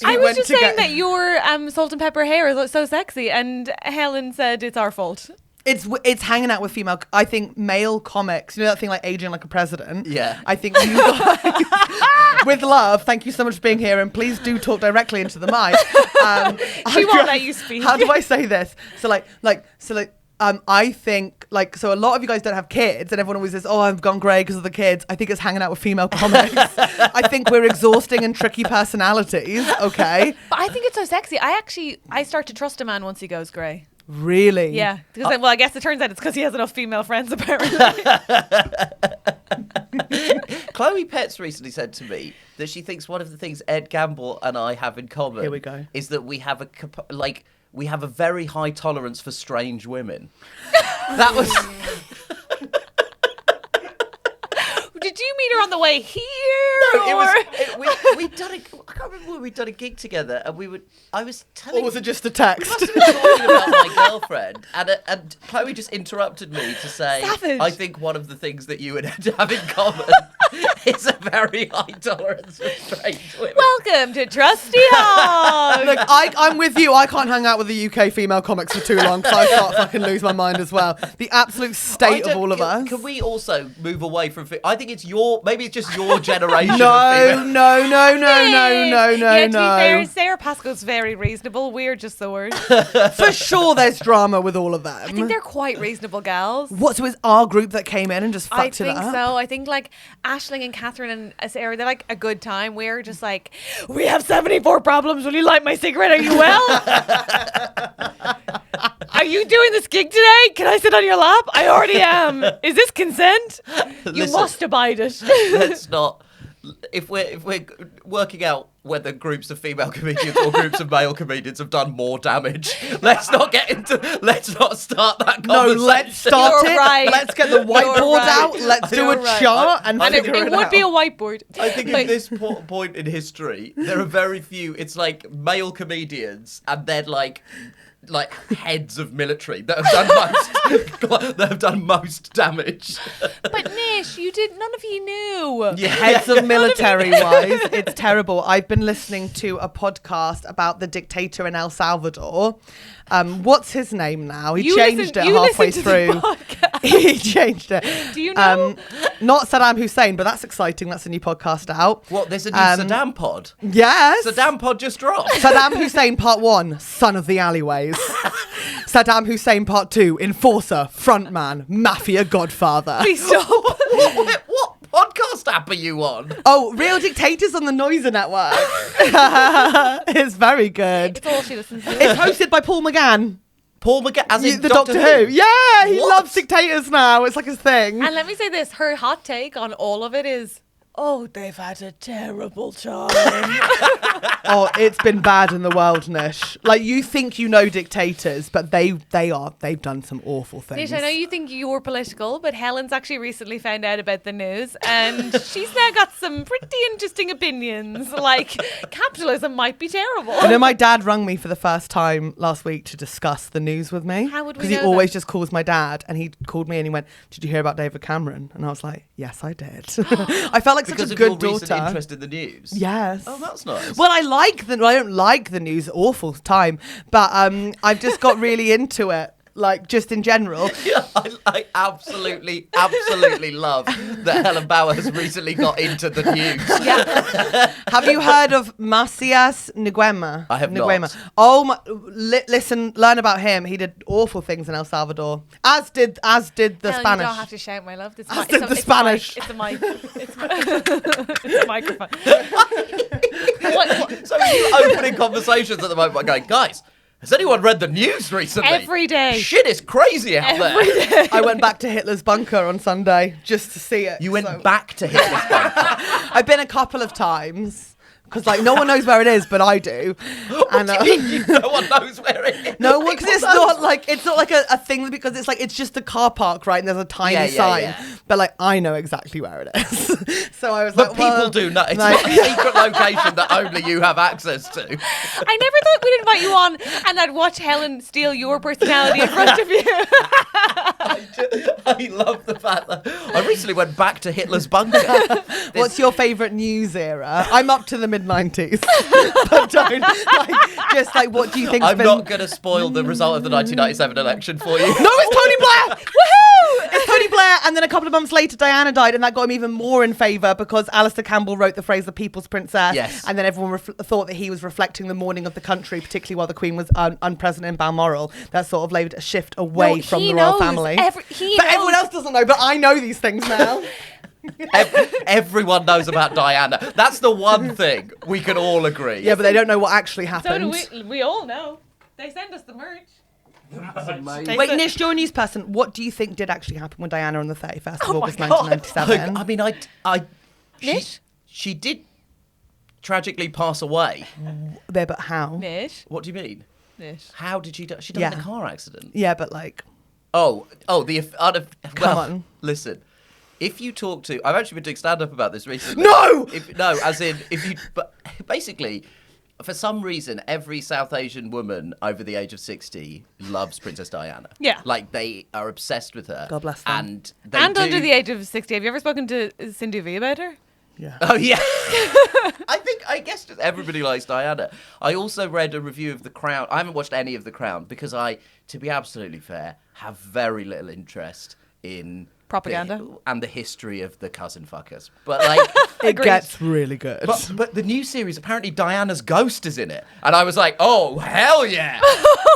I was just saying that your salt and pepper hair is so sexy, and Helen said it's our fault. It's hanging out with female. I think male comics. You know that thing like aging like a president. Yeah. I think you guys, with love. Thank you so much for being here, and please do talk directly into the mic. She won't let you speak. How do I say this? I think so a lot of you guys don't have kids, and everyone always says, "Oh, I've gone grey because of the kids." I think it's hanging out with female comics. I think we're exhausting and tricky personalities. Okay. But I think it's so sexy. I start to trust a man once he goes grey. Really? Yeah. Because I guess it turns out it's because he has enough female friends, apparently. Chloe Petts recently said to me that she thinks one of the things Ed Gamble and I have in common Here we go. is that we have a very high tolerance for strange women. That was... Did you meet her on the way here? No, we'd done I can't remember when we'd done a gig together, and I was telling... Or was it just a text? We must have been talking about my girlfriend, and Chloe just interrupted me to say, Savage. I think one of the things that you would have in common is a very high tolerance for strange women. Welcome to Trusty Hogs. Look, I'm with you. I can't hang out with the UK female comics for too long because I start fucking lose my mind as well. The absolute state of all of us. Can we also move away from... I think it's maybe it's just your generation. No. Yeah, to be fair, Sarah Pascoe's very reasonable. We're just the worst. For sure there's drama with all of them. I think they're quite reasonable gals. What, so it's our group that came in and just fucked it up? I think so. I think like Aisling and Catherine and Sarah, they're like a good time. We're just like, we have 74 problems. Will you light my cigarette? Are you well? Are you doing this gig today? Can I sit on your lap? I already am. Is this consent? You must abide it. Let's not... If we're working out whether groups of female comedians or groups of male comedians have done more damage, let's not start that conversation. No, let's start You're it. right. Let's get the whiteboard out. Let's do a chart and figure it it would out. be a whiteboard. I think at this point in history, there are very few. It's like male comedians, and then like heads of military that have done most damage. But Nish, none of you knew. Yeah, heads of military wise, it's terrible. I've been listening to a podcast about the dictator in El Salvador. What's his name now? He changed it halfway through. He changed it. Do you know? Not Saddam Hussein, but that's exciting. That's a new podcast out. What? There's a new Saddam pod? Yes. Saddam pod just dropped. Saddam Hussein Part 1, Son of the Alleyways. Saddam Hussein Part 2, Enforcer, Frontman, Mafia Godfather. Please stop. What podcast app are you on? Oh, Real Dictators on the Noiser Network. It's very good. It's all she listens to. It's hosted by Paul McGann. Paul McGann, as in the Doctor Who. Yeah, he What? loves Dictators now. It's like his thing. And let me say this, her hot take on all of it is, oh, they've had a terrible time. Oh, it's been bad in the world, Nish. Like, you think you know Dictators, but they've done some awful things. Nish, I know you think you're political, but Helen's actually recently found out about the news, and she's now got some pretty interesting opinions. Like, capitalism might be terrible. You know, my dad rang me for the first time last week to discuss the news with me. How would we Because he know always that? just calls my dad, and he called me and he went, "Did you hear about David Cameron?" And I was like, "Yes, I did." I felt like because such a of good your recent daughter. interest in the news. Yes. Oh, that's nice. Well, I don't like the news, awful time, but I've just got really into it, like just in general. Yeah, I absolutely love that Helen Bauer has recently got into the news. Yeah. Have you heard of Macias Nguema? I have not. Oh my! Listen, learn about him. He did awful things in El Salvador, as did the Helen, Spanish. You don't have to shout, my love. As did the Spanish. It's a mic. It's a microphone. So are you opening conversations at the moment by going, guys, has anyone read the news recently? Every day. Shit is crazy out Every there. day. I went back to Hitler's bunker on Sunday just to see it. You went back to Hitler's bunker. I've been a couple of times. Because like no one knows where it is, but I do. What do you mean no one knows where it is? No one, because it's not like a thing, because it's just a car park, right? And there's a tiny sign, yeah. but like I know exactly where it is. So I was But like, people well, do know. It's like- not a secret location that only you have access to. I never thought we'd invite you on and I'd watch Helen steal your personality in front of you. I love the fact that I recently went back to Hitler's bunker. What's your favourite news era? I'm up to them mid-90s. But don't, just what do you think? I'm not going to spoil the result of the 1997 election for you. No, it's Tony Blair! Woohoo! It's Tony Blair, and then a couple of months later, Diana died, and that got him even more in favour because Alistair Campbell wrote the phrase "the People's Princess," yes. and then everyone thought that he was reflecting the mourning of the country, particularly while the Queen was unpresent in Balmoral. That sort of laid a shift away from the royal family. Everyone else doesn't know, but I know these things now. Everyone knows about Diana. That's the one thing we can all agree. Yeah, but they don't know what actually happened. So do we all know. They send us the merch. Wait, Nish, you're a news person. What do you think did actually happen with Diana on the 31st of August 1997? I mean, Nish? She did tragically pass away. Yeah, but how? Nish? What do you mean? Nish. How did she die? She died in a car accident. Yeah, but Come on. Listen. If you talk to, I've actually been doing stand-up about this recently. No! But basically, for some reason, every South Asian woman over the age of 60 loves Princess Diana. Yeah. They are obsessed with her. God bless them. And under the age of 60. Have you ever spoken to Cindy V about her? Yeah. Oh, yeah. I guess just everybody likes Diana. I also read a review of The Crown. I haven't watched any of The Crown because to be absolutely fair, have very little interest in propaganda and the history of the cousin fuckers. But it gets really good. But the new series, apparently Diana's ghost is in it, and I was like, oh hell yeah!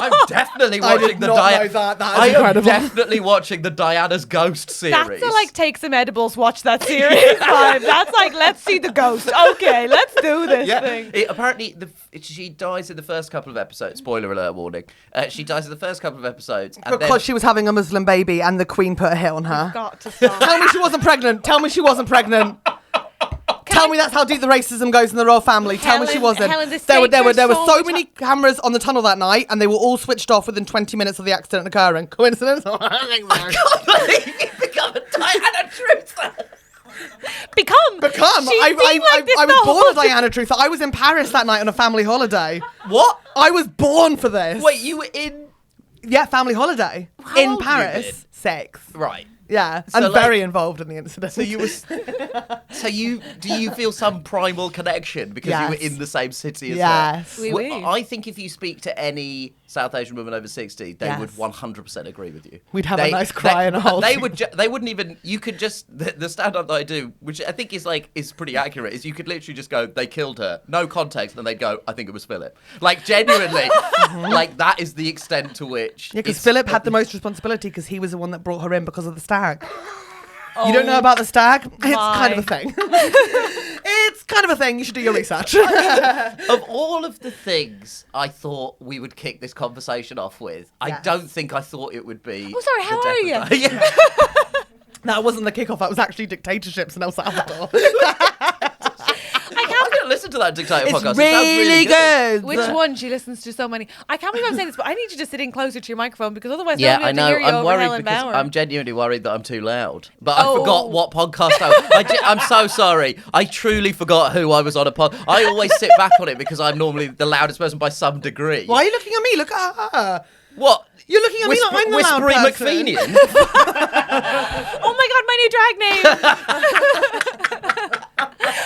I'm definitely watching the Diana. I am definitely watching the Diana's Ghost series. That's take some edibles, watch that series vibe. That's let's see the ghost. Okay, let's do this thing. Apparently, she dies in the first couple of episodes. Spoiler alert warning. She dies in the first couple of episodes because she was having a Muslim baby, and the Queen put a hit on her. Got to stop. Tell me she wasn't pregnant. Tell me she wasn't pregnant. Tell me that's how deep the racism goes in the royal family. Tell me she wasn't. There were so many cameras on the tunnel that night, and they were all switched off within 20 minutes of the accident occurring. Coincidence? I can't believe you've become a Diana truther. Become. I was born a Diana truther. I was in Paris that night on a family holiday. What? I was born for this. Wait, you were in? Yeah, family holiday in Paris. 6. Right. Yeah, I'm very involved in the incident. So do you feel some primal connection because you were in the same city as her? Yes. I think if you speak to any South Asian woman over 60, they would 100% agree with you. We'd have a nice cry and a whole. They wouldn't even. You could just the stand-up that I do, which I think is pretty accurate. Is you could literally just go, they killed her, no context, and they'd go, I think it was Philip. Genuinely, that is the extent to which. Yeah, because Philip had the most responsibility because he was the one that brought her in because of the stag. You don't know about the stag? It's kind of a thing. It's kind of a thing. You should do your research. Of all of the things I thought we would kick this conversation off with, I don't think I thought it would be. Oh, sorry, how are you? Yeah. That wasn't the kickoff. That was actually dictatorships in El Salvador. I'm going to listen to that Dictator podcast. It's really good. Which one? She listens to so many. I can't believe I'm saying this, but I need you to sit in closer to your microphone because otherwise I know. hear you I'm over worried Helen because Bauer. I'm genuinely worried that I'm too loud. But I forgot what podcast I'm so sorry. I truly forgot who I was on a pod. I always sit back on it because I'm normally the loudest person by some degree. Why are you looking at me? Look at her. What? You're looking at me like I'm the loud Whispery person. McPhenian. Oh my god, my new drag name.